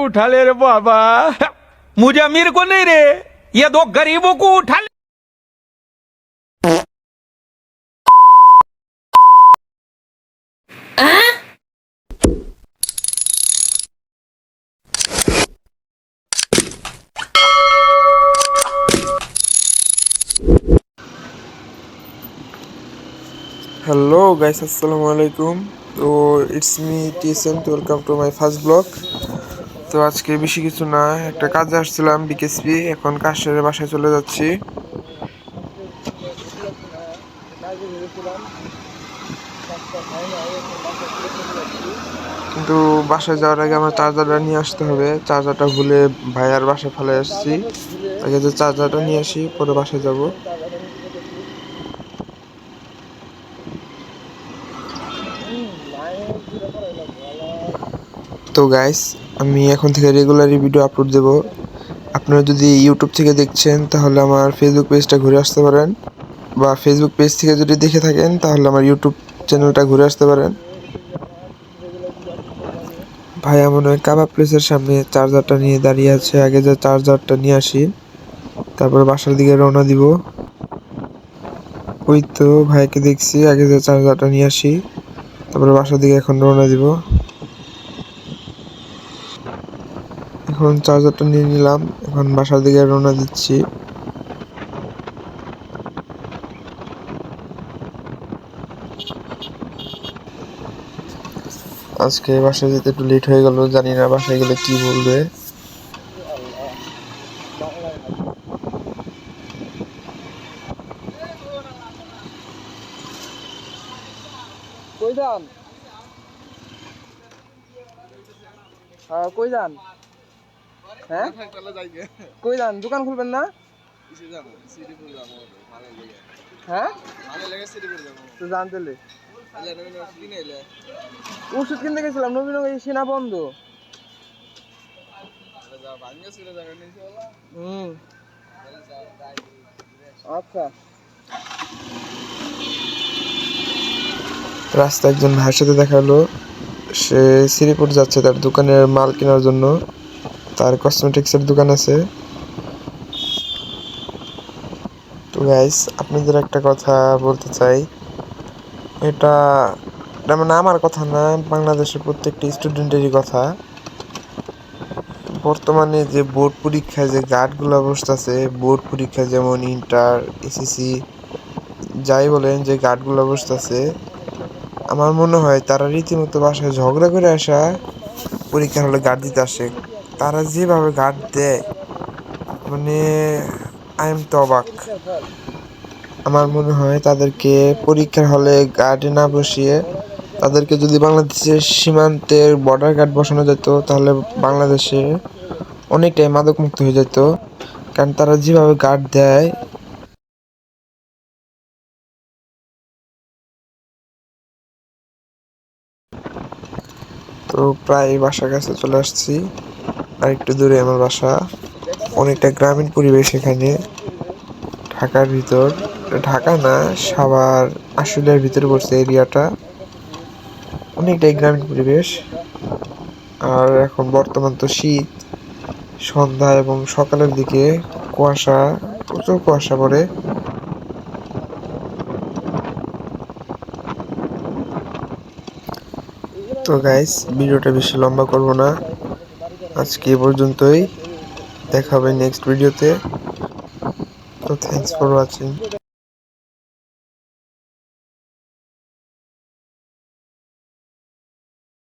उठा ले रे बाबा। मुझे अमीर को नहीं रे, ये दो गरीबों को उठा ले। হ্যালো গাইস, আসসালামু আলাইকুম। তো it's me TSM, welcome to my first blog. তো আজকে বেশি কিছু না, একটা কাজে আসছিলাম বিকেএসপি, এখন কাজ সেরে বাসায় চলে যাচ্ছি। কিন্তু বাসায় যাওয়ার আগে আমার চার্জারটা নিয়ে আসতে হবে। চার্জারটা ভুলে ভাইয়ার বাসায় ফেলে আসছি। আগে যে চার্জারটা নিয়ে আসি, পরে বাসায় যাব। তো গাইস, আমি এখন থেকে রেগুলারই ভিডিও আপলোড দেব। আপনারা যদি ইউটিউব থেকে দেখছেন তাহলে আমার ফেসবুক পেজটা ঘুরে আসতে পারেন, বা ফেসবুক পেজ থেকে যদি দেখে থাকেন তাহলে আমার ইউটিউব চ্যানেলটা ঘুরে আসতে পারেন। ভাইয়া মনে হয় কাবাব প্লেসের সামনে চার্জারটা নিয়ে দাঁড়িয়ে আছে। আগে যে চার্জারটা নিয়ে আসি, তারপরে বাসার দিকে রওনা দিব। ওই তো ভাইকে দেখছি, আগে যে চার্জারটা নিয়ে আসি, তারপরে বাসার দিকে এখন রওনা দিব। এখন চার্জারটা নিয়ে নিলাম, এখন বাসার দিকে রওনা দিচ্ছি। আজকে বাসায় যেতে একটু লেট হয়ে গেল, জানি না বাসায় গেলে কি বলবে। কই যান? কই যান? হ্যাঁ, কই যান? দোকান খুলবেন না? হ্যাঁ, তো যান তাহলে। ওষুধ কিনতে গেছিলাম, নবীনগর সেনা বন্ধ। আচ্ছা। রাস্তায় একজন ভাইয়ের সাথে দেখা হলো, সে শ্রীপুর যাচ্ছে তার দোকানের মাল কেনার জন্য। তার কসমেটিক্সের দোকান আছে। তো গাইস, আপনাদের একটা কথা বলতে চাই, এটা মানে আমার কথা না, বাংলাদেশের প্রত্যেকটি স্টুডেন্টেরই কথা। বর্তমানে যে বোর্ড পরীক্ষায় যে গার্ডগুলো বসতেছে, বোর্ড পরীক্ষা যেমন ইন্টার, এসএসসি, যাই বলেন, যে গার্ডগুলো বসতেছে, আমার মনে হয় তারা রীতিমতো বাসায় ঝগড়া করে আসা পরীক্ষার হলে গার্ড দিতে আসে। তারা যেভাবে গার্ড দেয়, মানে আই এম তো অবাক। আমার মনে হয় তাদেরকে পরীক্ষার হলে গার্ডে না বসিয়ে তাদেরকে যদি বাংলাদেশের সীমান্তের বর্ডার গার্ড বসানো যেত, তাহলে বাংলাদেশে অনেকটাই মাদক মুক্ত হয়ে যেত। কারণ তারা যেভাবে গার্ড দেয়। তো প্রায় বাসার কাছে চলে আসছি, আর একটু দূরে আমার বাসা। অনেকটা গ্রামীণ পরিবেশ এখানে, ঢাকার ভিতর। ঢাকা না, সাভার আশুলিয়ার ভিতরে পড়ছে এরিয়াটা। অনেকটাই গ্রামীণ পরিবেশ। আর এখন বর্তমান তো শীত, সন্ধ্যা এবং সকালের দিকে কুয়াশা, প্রচুর কুয়াশা পড়ে। তো গাইস, ভিডিওটা বেশি লম্বা করব না, আজকে এ পর্যন্তই। দেখা হবে নেক্সট ভিডিওতে। তো থ্যাংকস ফর ওয়াচিং।